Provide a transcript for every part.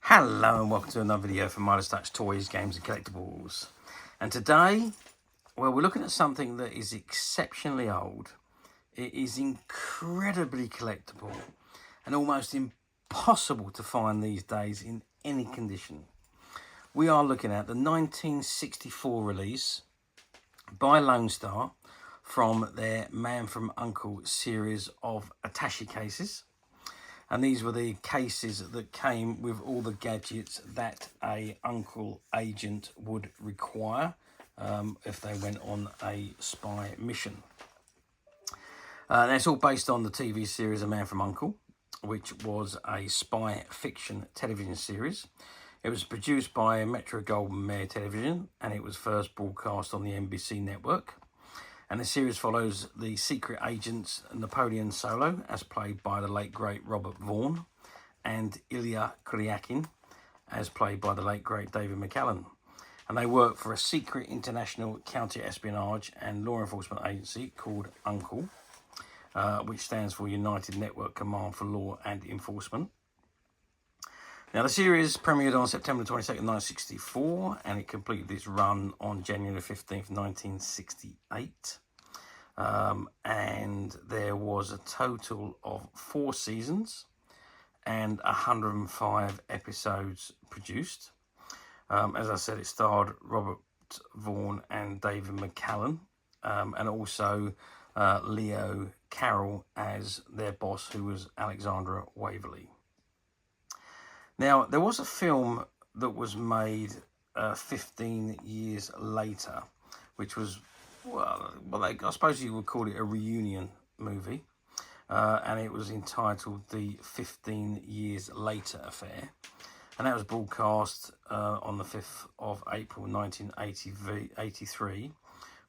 Hello and welcome to another video from Midas Touch Toys, Games and Collectibles. And today, well, we're looking at something that is exceptionally old. It is incredibly collectible and almost impossible to find these days in any condition. We are looking at the 1964 release by Lone Star from their Man from U.N.C.L.E series of Attaché cases. And these were the cases that came with all the gadgets that a U.N.C.L.E agent would require if they went on a spy mission. And it's all based on the TV series A Man from U.N.C.L.E, which was a spy fiction television series. It was produced by Metro-Goldwyn-Mayer Television, and it was first broadcast on the NBC network. And the series follows the secret agents Napoleon solo, as played by the late great Robert Vaughn, and Ilia Kuryakin, as played by the late great David McCallum. And they work for a secret international counter-espionage and law enforcement agency called U.N.C.L.E, which stands for United Network Command for Law and Enforcement. Now, the series premiered on September 22nd, 1964, and it completed its run on January 15th, 1968. And there was a total of 4 seasons and 105 episodes produced. As I said, it starred Robert Vaughn and David McCallum, and also Leo Carroll as their boss, who was Alexandra Waverley. Now, there was a film that was made 15 years later, which was, well, I suppose you would call it a reunion movie, and it was entitled The 15 Years Later Affair, and that was broadcast on the 5th of April 1983,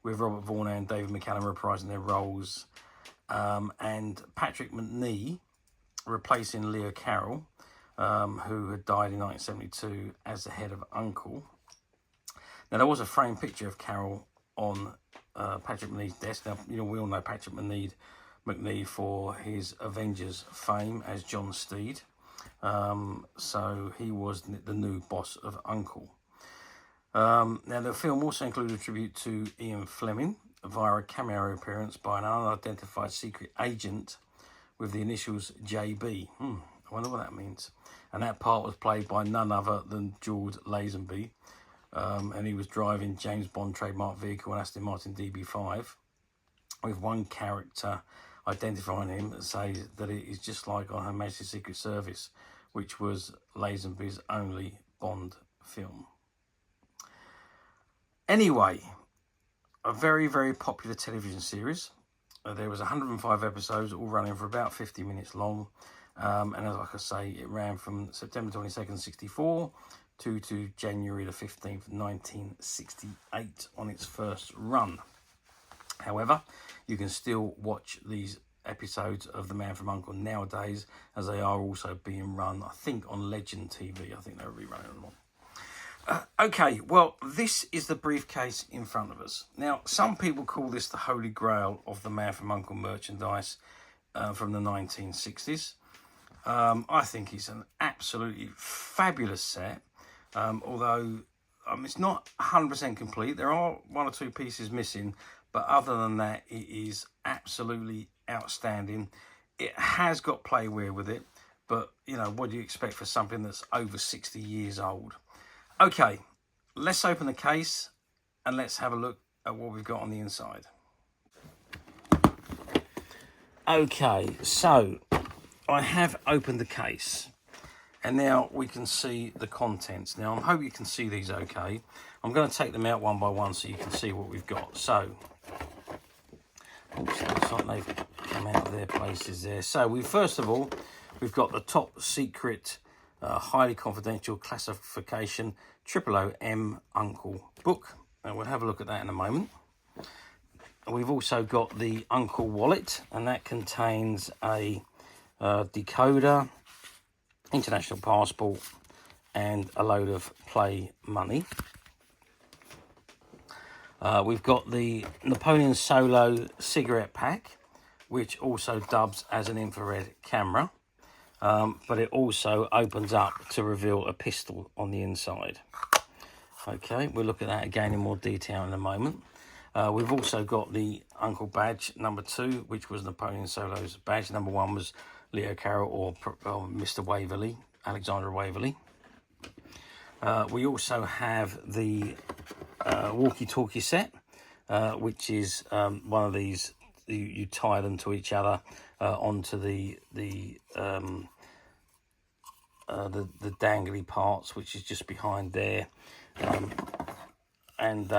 with Robert Vaughn and David McCallum reprising their roles, and Patrick McNee replacing Leo Carroll, who had died in 1972 as the head of U.N.C.L.E. Now, there was a framed picture of Carroll on Patrick McNee's desk. Now, you know, we all know Patrick McNee for his Avengers fame as John Steed. So he was the new boss of U.N.C.L.E. Now, the film also included a tribute to Ian Fleming via a cameo appearance by an unidentified secret agent with the initials JB. I wonder what that means. And that part was played by none other than George Lazenby. And he was driving James Bond trademark vehicle, an Aston Martin DB5, with one character identifying him and says that it is just like on Her Majesty's Secret Service, which was Lazenby's only Bond film. Anyway, a very, very popular television series. There was 105 episodes, all running for about 50 minutes long. And as like I say, it ran from September 22nd, 64 to January the 15th, 1968 on its first run. However, you can still watch these episodes of The Man from U.N.C.L.E nowadays, as they are also being run, I think, on Legend TV. I think they're rerunning them on. Okay, well, this is the briefcase in front of us. Now, some people call this the holy grail of the Man from U.N.C.L.E merchandise from the 1960s. I think it's an absolutely fabulous set, although it's not 100% complete. There are 1 or 2 pieces missing, but other than that, it is absolutely outstanding. It has got playware with it, but, you know, what do you expect for something that's over 60 years old? Okay, let's open the case and let's have a look at what we've got on the inside. Okay, so I have opened the case and now we can see the contents. Now, I hope you can see these okay. I'm going to take them out one by one so you can see what we've got. So, oops, looks like they've come out of their places there. So, first of all, we've got the top secret, highly confidential classification 000M U.N.C.L.E book. And we'll have a look at that in a moment. We've also got the U.N.C.L.E wallet, and that contains a decoder, international passport, and a load of play money. We've got the Napoleon Solo cigarette pack, which also dubs as an infrared camera. but it also opens up to reveal a pistol on the inside. Okay, we'll look at that again in more detail in a moment. We've also got the Uncle badge number 2, which was Napoleon Solo's badge. Number 1 was Leo Carroll or Mr. Waverley, Alexander Waverley. We also have the walkie-talkie set, which is one of these. You tie them to each other onto the dangly parts, which is just behind there, and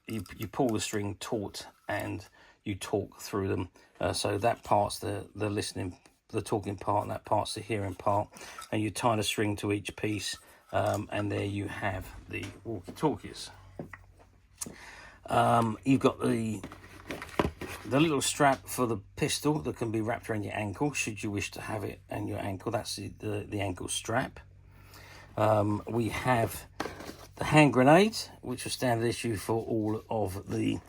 you pull the string taut and you talk through them. So that part's the listening, the talking part, and that part's the hearing part, and you tie the string to each piece, and there you have the walkie-talkies. You've got the little strap for the pistol that can be wrapped around your ankle should you wish to have it on your ankle. That's the ankle strap. We have the hand grenade, which was standard issue for all of the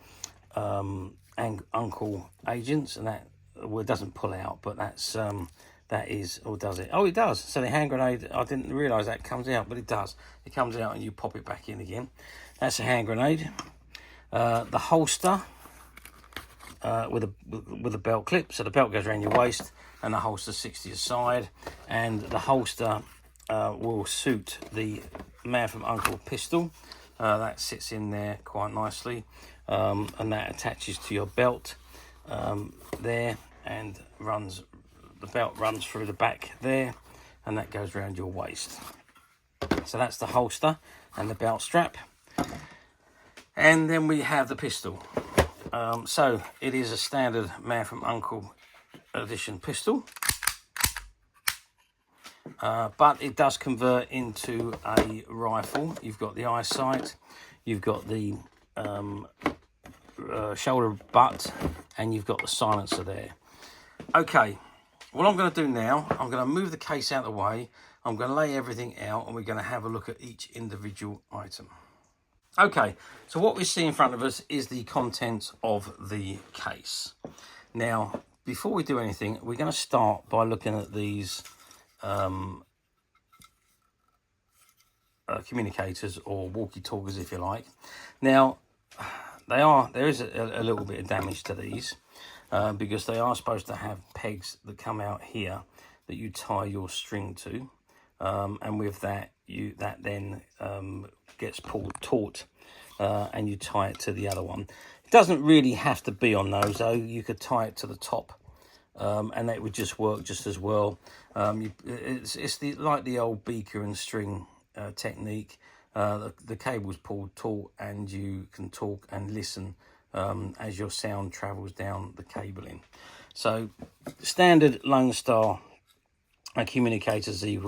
Uncle agents, and that, well, it doesn't pull out, but that is, or does it? Oh, it does. So the hand grenade, I didn't realise that comes out, but it does. It comes out and you pop it back in again. That's a hand grenade. The holster with a belt clip, so the belt goes around your waist and the holster sits to your side, and the holster will suit the Man from U.N.C.L.E. pistol. That sits in there quite nicely, and that attaches to your belt there, and the belt runs through the back there, and that goes around your waist. So that's the holster and the belt strap. And then we have the pistol. So it is a standard Man from U.N.C.L.E. edition pistol, but it does convert into a rifle. You've got the eyesight, you've got the shoulder butt, and you've got the silencer there. Okay, what I'm going to do now, I'm going to move the case out of the way, I'm going to lay everything out, and we're going to have a look at each individual item. Okay, so what we see in front of us is the contents of the case. Now, before we do anything, we're going to start by looking at these communicators, or walkie-talkies if you like. Now, there is a little bit of damage to these because they are supposed to have pegs that come out here that you tie your string to, and with that that then gets pulled taut, and you tie it to the other one. It doesn't really have to be on those though. You could tie it to the top, and that would just work just as well. It's like the old beaker and string technique. The cable's pulled taut, and you can talk and listen as your sound travels down the cabling. So standard Lone Star communicators they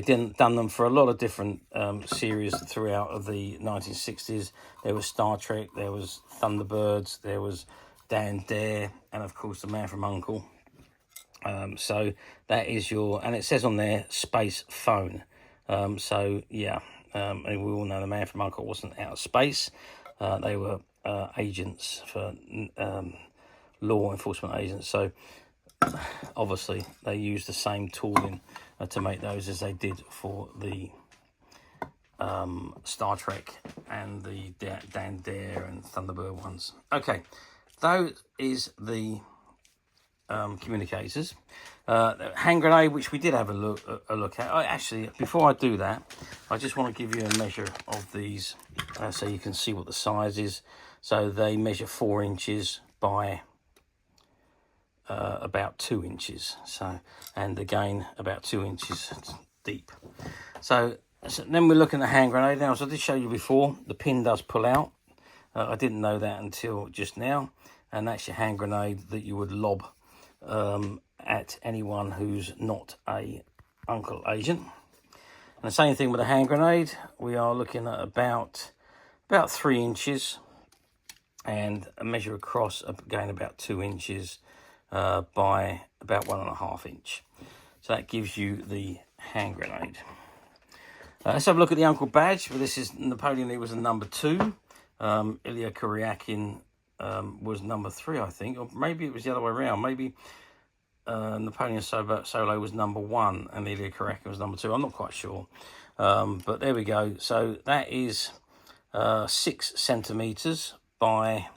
done them for a lot of different series throughout of the 1960s. There was Star Trek, there was Thunderbirds, there was Dan Dare, and of course the Man from U.N.C.L.E. So that is and it says on there space phone. So yeah, and we all know the Man from U.N.C.L.E. wasn't out of space. They were agents for law enforcement agents. So obviously they used the same tooling to make those as they did for the Star Trek and the Dan Dare and Thunderbird ones. Okay, those is the communicators. Hand grenade, which we did have a look at. Actually, before I do that, I just want to give you a measure of these so you can see what the size is. So they measure 4 inches by about 2 inches, and again about 2 inches deep. So then we're looking at the hand grenade now. So I did show you before, the pin does pull out. I didn't know that until just now, and that's your hand grenade that you would lob at anyone who's not a U.N.C.L.E. agent. And the same thing with a hand grenade. We are looking at about 3 inches, and a measure across again about 2 inches by about 1.5 inch. So that gives you the hand grenade. Let's have a look at the U.N.C.L.E. badge. Well, this is Napoleon. He was a number 2. Ilia Kuryakin was number 3, I think, or maybe it was the other way around. Maybe Napoleon Solo was #1 and Ilia Kuryakin was #2. I'm not quite sure. But there we go. So that is 6 centimeters by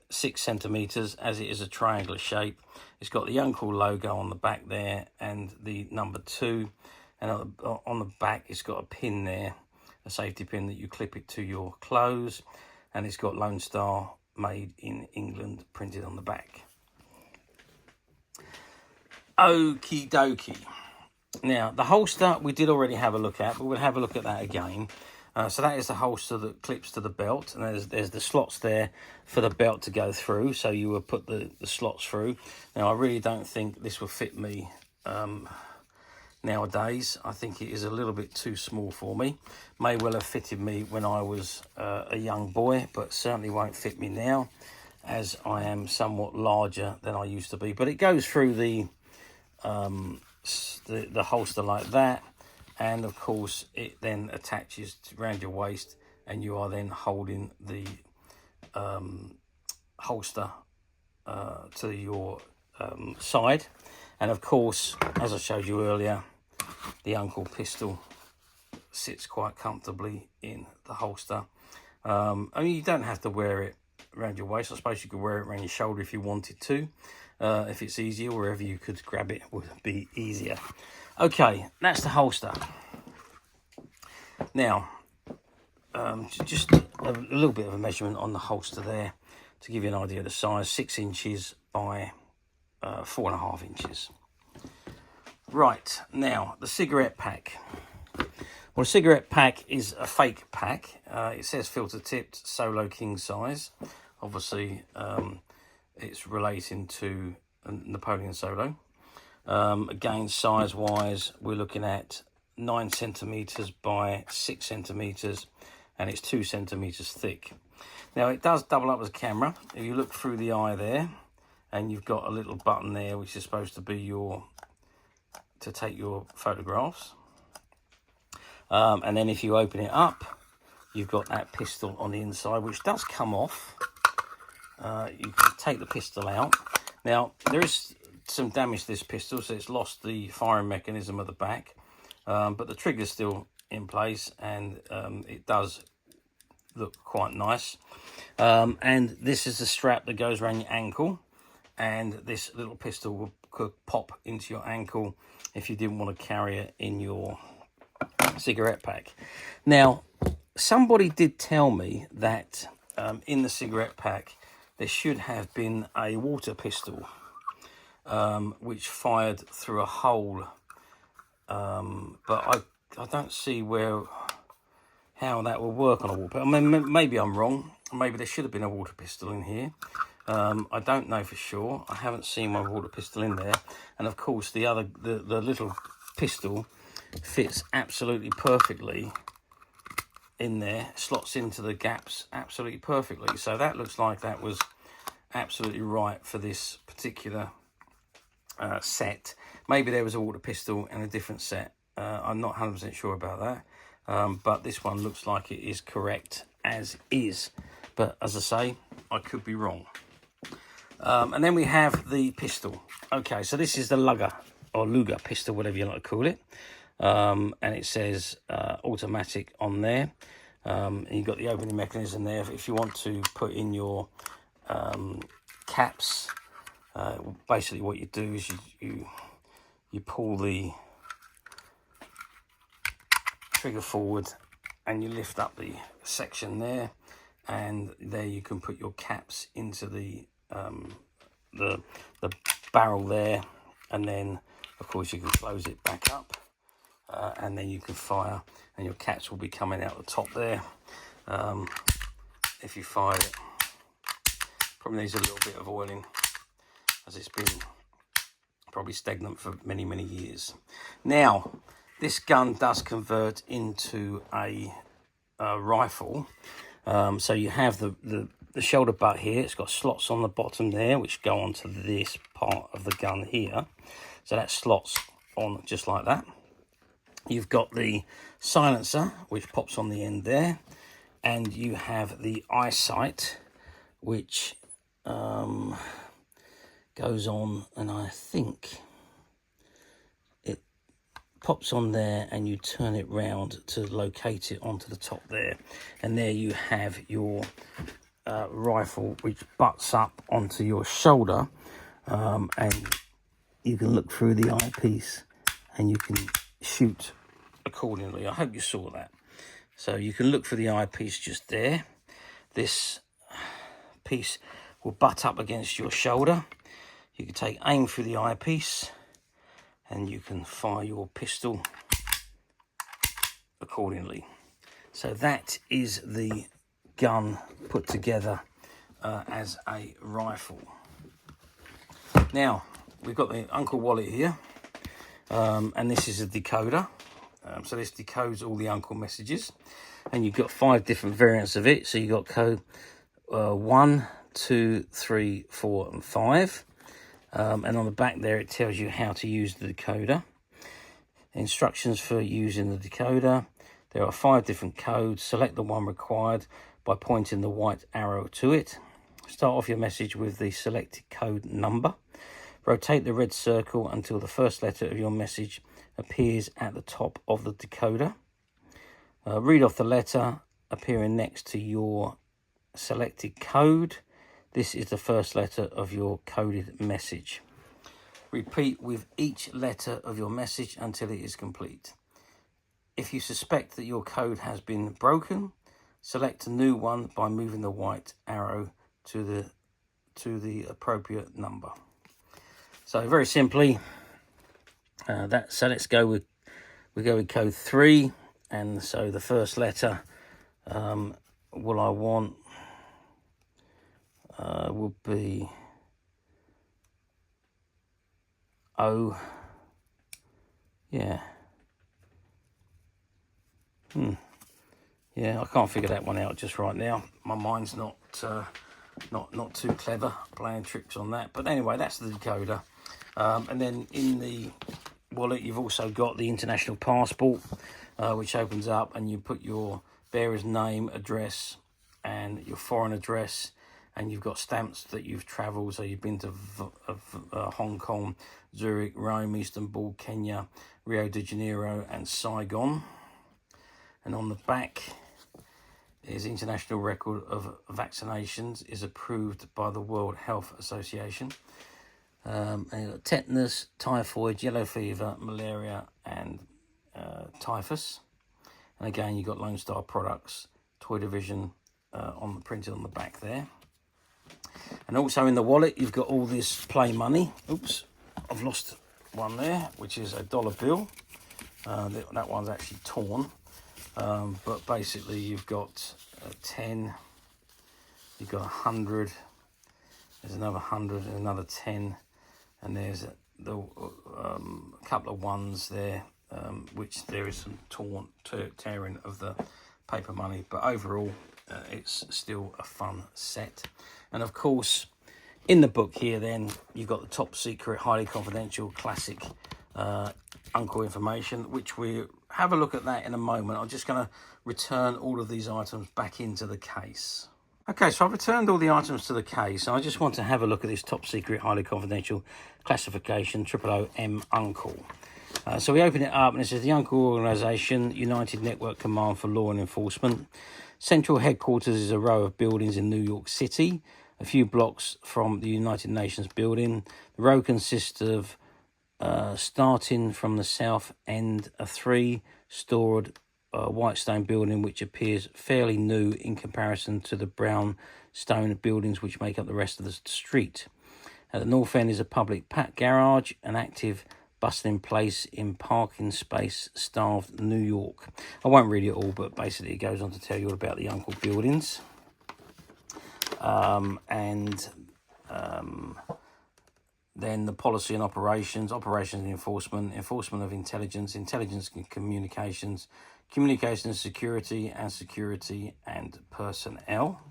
6 centimeters, as it is a triangular shape. It's got the U.N.C.L.E logo on the back there and the #2, and on the back it's got a pin there, a safety pin that you clip it to your clothes, and it's got Lone Star made in England printed on the back. Okie dokie. Now the holster we did already have a look at, but we'll have a look at that again. So that is the holster that clips to the belt, and there's the slots there for the belt to go through, so you will put the slots through. Now I really don't think this will fit me nowadays. I think it is a little bit too small for me. May well have fitted me when I was a young boy, but certainly won't fit me now, as I am somewhat larger than I used to be. But it goes through the holster like that, and of course it then attaches around your waist, and you are then holding the holster to your side. And of course, as I showed you earlier, the U.N.C.L.E pistol sits quite comfortably in the holster. I mean, you don't have to wear it around your waist. I suppose you could wear it around your shoulder if you wanted to. If it's easier, wherever you could grab it would be easier. Okay, that's the holster. Now, just a little bit of a measurement on the holster there to give you an idea of the size. 6 inches by 4.5 inches. Right, now the cigarette pack. Well, a cigarette pack is a fake pack. It says filter tipped, solo king size. Obviously, it's relating to Napoleon Solo. Again, size wise, we're looking at 9 centimeters by 6 centimeters, and it's 2 centimeters thick. Now it does double up as a camera. If you look through the eye there, and you've got a little button there which is supposed to be to take your photographs, and then if you open it up, you've got that pistol on the inside, which does come off. You can take the pistol out. Now there is some damage to this pistol, so it's lost the firing mechanism at the back, but the trigger's still in place, and it does look quite nice. And this is the strap that goes around your ankle, and this little pistol could pop into your ankle if you didn't want to carry it in your cigarette pack. Now, somebody did tell me that in the cigarette pack there should have been a water pistol which fired through a hole, but I don't see how that will work on a water pistol. I mean, maybe I'm wrong. Maybe there should have been a water pistol in here. I don't know for sure. I haven't seen my water pistol in there. And of course, the little pistol fits absolutely perfectly in there, slots into the gaps absolutely perfectly. So that looks like that was absolutely right for this particular set. Maybe there was a water pistol in a different set. I'm not 100% sure about that. But this one looks like it is correct as is. But as I say, I could be wrong. And then we have the pistol. Okay, so this is the Luger or Luger pistol, whatever you like to call it. And it says automatic on there. And you've got the opening mechanism there. If you want to put in your caps, basically what you do is you pull the trigger forward and you lift up the section there, and there you can put your caps into the barrel there, and then of course you can close it back up, and then you can fire, and your caps will be coming out the top there. If you fire it, probably needs a little bit of oiling, as it's been probably stagnant for many years. Now this gun does convert into a rifle. So you have the shoulder butt here. It's got slots on the bottom there which go onto this part of the gun here, so that slots on just like that. You've got the silencer which pops on the end there, and you have the eyesight which goes on, and I think it pops on there, and you turn it round to locate it onto the top there, and there you have your rifle, which butts up onto your shoulder, and you can look through the eyepiece and you can shoot accordingly. I hope you saw that. So you can look for the eyepiece just there. This piece will butt up against your shoulder. You can take aim through the eyepiece and you can fire your pistol accordingly. So that is the gun put together as a rifle. Now, we've got the U.N.C.L.E wallet here, and this is a decoder. So this decodes all the U.N.C.L E messages, and you've got 5 different variants of it. So you've got code 1, 2, 3, 4, and 5. And on the back there, it tells you how to use the decoder. Instructions for using the decoder. There are 5 different codes. Select the one required by pointing the white arrow to it. Start off your message with the selected code number. Rotate the red circle until the first letter of your message appears at the top of the decoder. Read off the letter appearing next to your selected code. This is the first letter of your coded message. Repeat with each letter of your message until it is complete. If you suspect that your code has been broken, select a new one by moving the white arrow to the appropriate number. So very simply, so let's go with code 3, and so the first letter will I want will be O. Yeah. Yeah, I can't figure that one out just right now. My mind's not too clever playing tricks on that. But anyway, that's the decoder. And then in the wallet, you've also got the international passport, which opens up and you put your bearer's name, address, and your foreign address. And you've got stamps that you've travelled. So you've been to Hong Kong, Zurich, Rome, Istanbul, Kenya, Rio de Janeiro, and Saigon. And on the back is international record of vaccinations is approved by the World Health Association. And you've got tetanus, typhoid, yellow fever, malaria, and typhus. And again, you've got Lone Star Products, Toy Division printed on the back there. And also in the wallet, you've got all this play money. Oops, I've lost one there, which is a dollar bill. That one's actually torn. But basically you've got 10, you've got 100, there's another 100 and another 10, and there's a couple of ones there, which there is some tearing of the paper money, but overall it's still a fun set. And of course in the book here then you've got the top secret, highly confidential, classic U.N.C.L information, which we have a look at that in a moment. I'm just going to return all of these items back into the case. Okay, so I've returned all the items to the case, and I just want to have a look at this top secret, highly confidential classification, 000M U.N.C.L. So we open it up and it says the U.N.C.L Organisation, United Network Command for Law and Enforcement. Central headquarters is a row of buildings in New York City, a few blocks from the United Nations building. The row consists of starting from the south end, a 3-storied white stone building which appears fairly new in comparison to the brown stone buildings which make up the rest of the street. At the north end is a public garage, an active bustling place in parking space starved New York. I won't read it all, but basically it goes on to tell you all about the U.N.C.L buildings. Then the policy and operations and enforcement of intelligence and communications, communications security and personnel.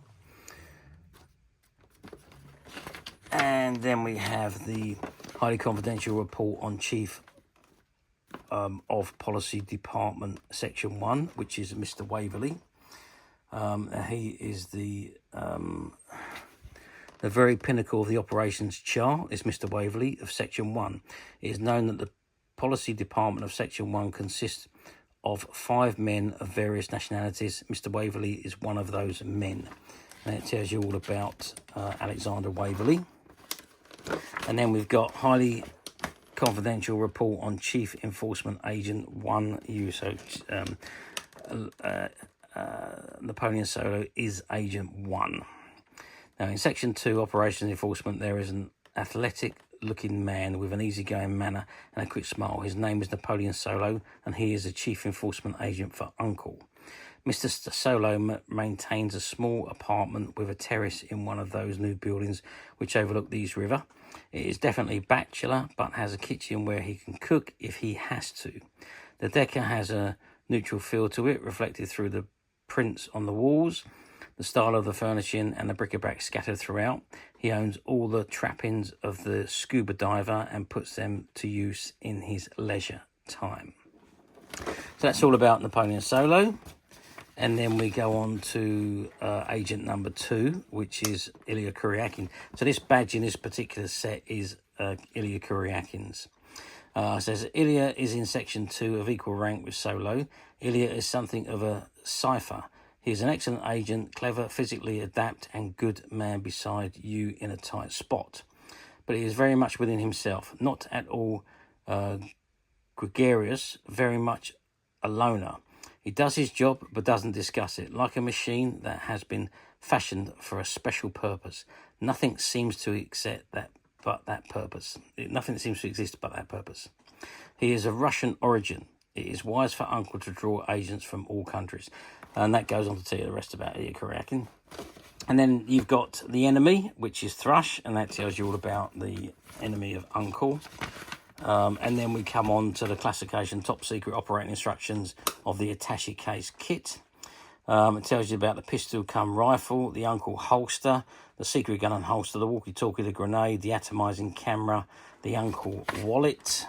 And then we have the highly confidential report on Chief of Policy Department, Section 1, which is Mr. Waverley. He is the The very pinnacle of the operations chart is Mr. Waverley of Section 1. It is known that the policy department of Section 1 consists of 5 men of various nationalities. Mr. Waverley is one of those men. And it tells you all about Alexander Waverley. And then we've got highly confidential report on Chief Enforcement Agent 1U. So Napoleon Solo is Agent 1. Now in Section 2, Operations Enforcement, there is an athletic-looking man with an easygoing manner and a quick smile. His name is Napoleon Solo, and he is a Chief Enforcement Agent for U.N.C.L.E. Mr. Solo maintains a small apartment with a terrace in one of those new buildings which overlook the East River. It is definitely bachelor, but has a kitchen where he can cook if he has to. The Decker has a neutral feel to it, reflected through the prints on the walls, the style of the furnishing and the bric-a-brac scattered throughout. He owns all the trappings of the scuba diver and puts them to use in his leisure time. So that's all about Napoleon Solo. And then we go on to agent number 2, which is Ilia Kuryakin. So this badge in this particular set is Ilia Kuryakin's. It says Ilia is in Section 2 of equal rank with Solo. Ilia is something of a cipher. He is an excellent agent, clever, physically adept, and good man beside you in a tight spot. But he is very much within himself, not at all gregarious, very much a loner. He does his job, but doesn't discuss it. Like a machine that has been fashioned for a special purpose. Nothing seems to exist but that purpose. Nothing seems to exist but that purpose. He is of Russian origin. It is wise for U.N.C.L.E. to draw agents from all countries. And that goes on to tell you the rest about Ilia Kuryakin. And then you've got the enemy, which is Thrush, and that tells you all about the enemy of U.N.C.L.E. And then we come on to the classification top secret operating instructions of the Attaché case kit. It tells you about the Pistol-Cum-Rifle, the U.N.C.L.E. holster, the secret gun and holster, the walkie-talkie, the grenade, the atomizing camera, the U.N.C.L.E. wallet,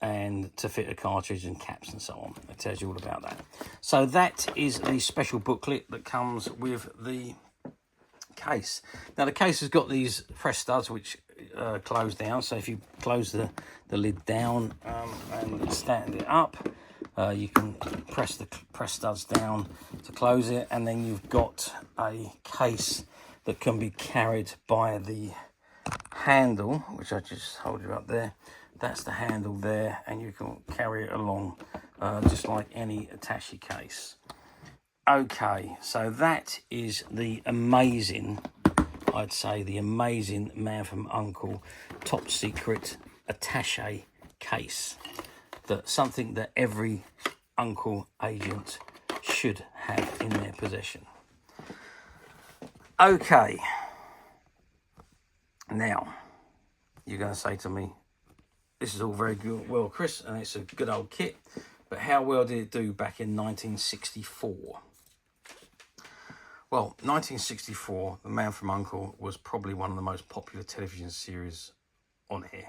and to fit a cartridge and caps and so on. It tells you all about that. So that is the special booklet that comes with the case. Now the case has got these press studs which close down. So if you close the lid down and stand it up, you can press the press studs down to close it, and then you've got a case that can be carried by the handle, which I just hold you up there. That's the handle there, and you can carry it along just like any attaché case. Okay, so that is the amazing, I'd say the amazing man from U.N.C.L.E. top secret attaché case. That's something that every U.N.C.L.E. agent should have in their possession. Okay, now you're going to say to me, this is all very good, well, Chris, and it's a good old kit, but how well did it do back in 1964? Well, 1964, The Man from U.N.C.L.E. was probably one of the most popular television series on here.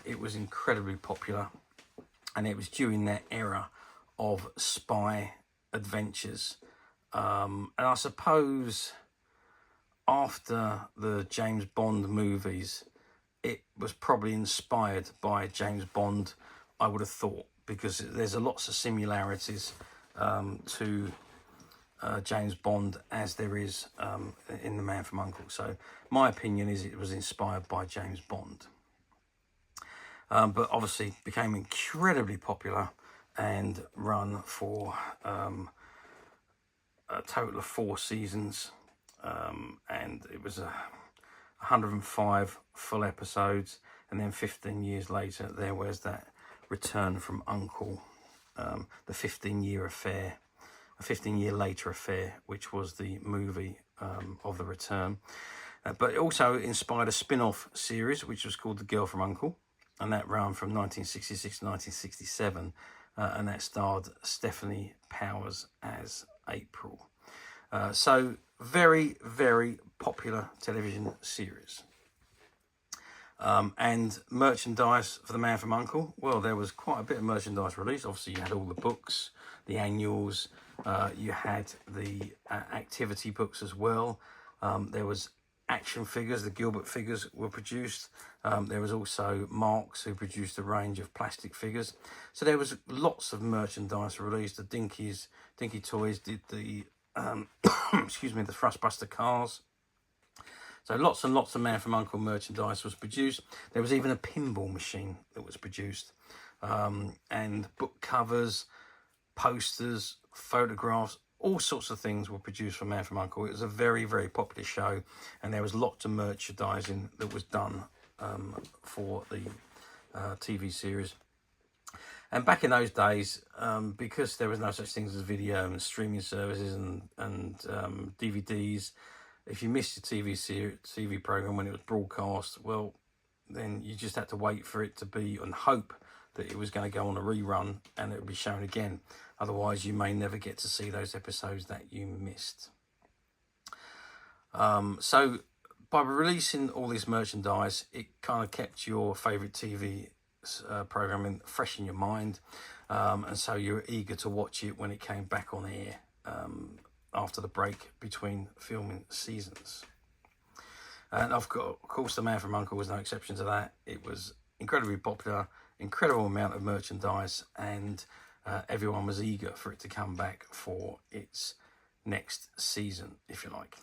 It was incredibly popular, and it was during that era of spy adventures. And I suppose after the James Bond movies, it was probably inspired by James Bond, I would have thought, because there's lots of similarities to James Bond as there is in The Man from U.N.C.L.E. So my opinion is it was inspired by James Bond. But obviously became incredibly popular and run for a total of 4 seasons. And it was 105 full episodes, and then 15 years later there was that return from U.N.C.L.E. The 15-year affair, a 15-year later affair, which was the movie of the return. But it also inspired a spin-off series which was called The Girl from U.N.C.L.E., and that ran from 1966 to 1967, and that starred Stephanie Powers as April. So very, very popular television series. And merchandise for The Man from U.N.C.L.E. Well, there was quite a bit of merchandise released. Obviously, you had all the books, the annuals, you had the activity books as well. There was action figures, the Gilbert figures were produced. There was also Marks, who produced a range of plastic figures. So there was lots of merchandise released. The Dinky Toys did the, excuse me, the Thrustbuster cars. So lots and lots of Man from U.N.C.L.E. merchandise was produced. There was even a pinball machine that was produced. And book covers, posters, photographs, all sorts of things were produced for Man from U.N.C.L.E. It was a very, very popular show, and there was lots of merchandising that was done for the TV series. And back in those days, because there was no such things as video and streaming services and DVDs, if you missed your TV program when it was broadcast, well, then you just had to wait for it to be and hope that it was going to go on a rerun and it would be shown again. Otherwise, you may never get to see those episodes that you missed. So by releasing all this merchandise, it kind of kept your favourite TV programming fresh in your mind. And so you were eager to watch it when it came back on air after the break between filming seasons. And of course, the Man from U.N.C.L.E. was no exception to that. It was incredibly popular, incredible amount of merchandise, and everyone was eager for it to come back for its next season, if you like.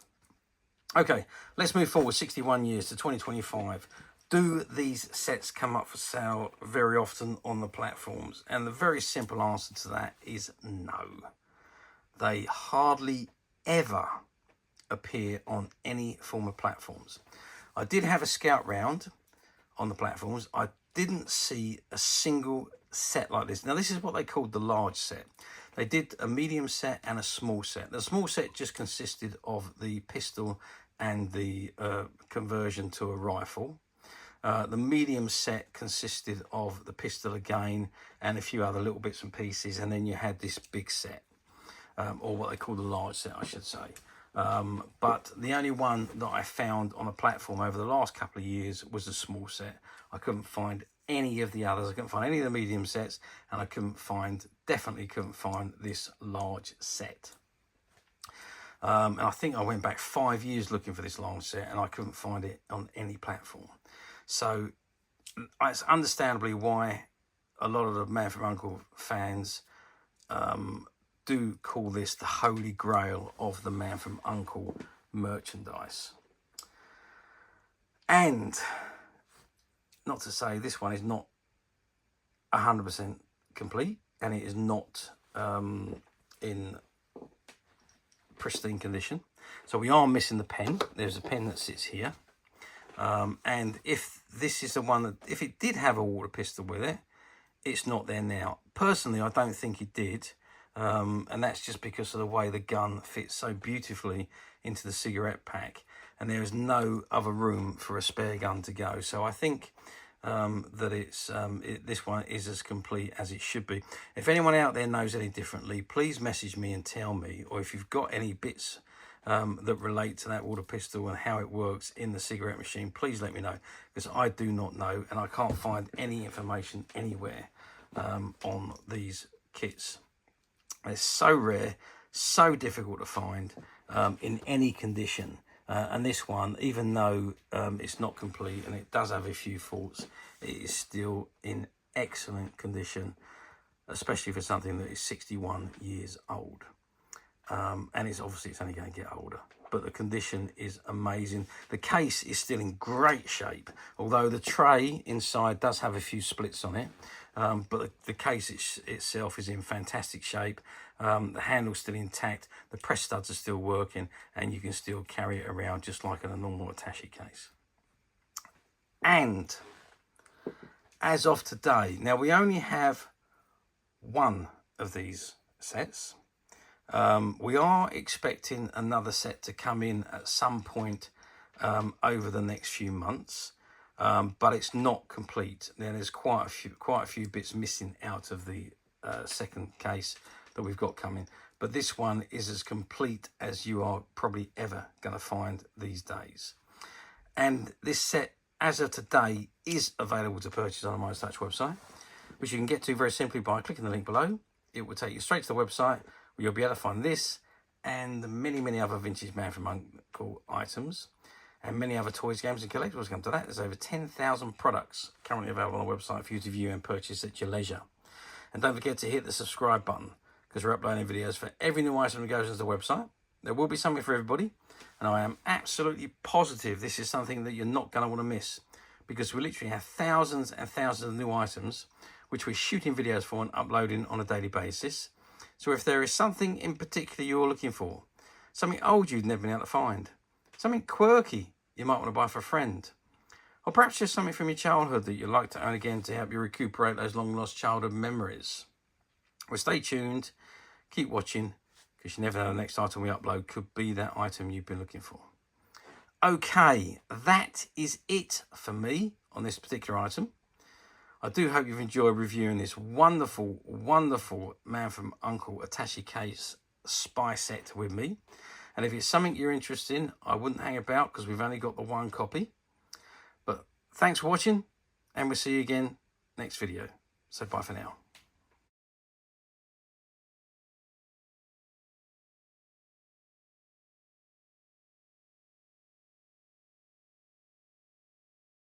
Okay, let's move forward 61 years to 2025. Do these sets come up for sale very often on the platforms? And the very simple answer to that is no. They hardly ever appear on any form of platforms. I did have a scout round on the platforms. I didn't see a single set like this. Now, this is what they called the large set. They did a medium set and a small set. The small set just consisted of the pistol and the conversion to a rifle. The medium set consisted of the pistol again and a few other little bits and pieces, and then you had this big set, or what they call the large set, I should say. But the only one that I found on a platform over the last couple of years was the small set. I couldn't find any of the others. I couldn't find any of the medium sets, and I definitely couldn't find this large set. And I think I went back 5 years looking for this large set, and I couldn't find it on any platform. So it's understandably why a lot of the Man from U.N.C.L.E. fans do call this the holy grail of the Man from U.N.C.L.E. merchandise. And not to say this one is not 100% complete, and it is not in pristine condition. So we are missing the pen. There's a pen that sits here. And if this is the one that, if it did have a water pistol with it, it's not there now. Personally, I don't think it did. And that's just because of the way the gun fits so beautifully into the cigarette pack, and there is no other room for a spare gun to go. So I think that this one is as complete as it should be. If anyone out there knows any differently, please message me and tell me, or if you've got any bits that relate to that water pistol and how it works in the cigarette machine, please let me know, because I do not know, and I can't find any information anywhere on these kits. They're so rare, so difficult to find in any condition. And this one, even though it's not complete and it does have a few faults, it is still in excellent condition, especially for something that is 61 years old. And it's only going to get older, but the condition is amazing. The case is still in great shape, although the tray inside does have a few splits on it. But the case itself is in fantastic shape. The handle's still intact, the press studs are still working, and you can still carry it around just like in a normal Attaché case. And as of today, now we only have one of these sets. We are expecting another set to come in at some point over the next few months. But it's not complete. There's quite a few bits missing out of the second case that we've got coming. But this one is as complete as you are probably ever going to find these days. And this set, as of today, is available to purchase on the Attaché website, which you can get to very simply by clicking the link below. It will take you straight to the website, where you'll be able to find this and many other vintage Man from Uncle items, and many other toys, games and collectibles come to that. There's over 10,000 products currently available on the website for you to view and purchase at your leisure. And don't forget to hit the subscribe button, because we're uploading videos for every new item that goes into the website. There will be something for everybody, and I am absolutely positive this is something that you're not going to want to miss, because we literally have thousands and thousands of new items which we're shooting videos for and uploading on a daily basis. So if there is something in particular you're looking for, something old you've never been able to find, something quirky you might want to buy for a friend, or perhaps just something from your childhood that you'd like to own again to help you recuperate those long lost childhood memories, well, stay tuned, keep watching, because you never know the next item we upload could be that item you've been looking for. Okay, that is it for me on this particular item. I do hope you've enjoyed reviewing this wonderful Man from Uncle Attaché case spy set with me. And if it's something you're interested in, I wouldn't hang about, because we've only got the one copy. But thanks for watching, and we'll see you again next video. So bye for now.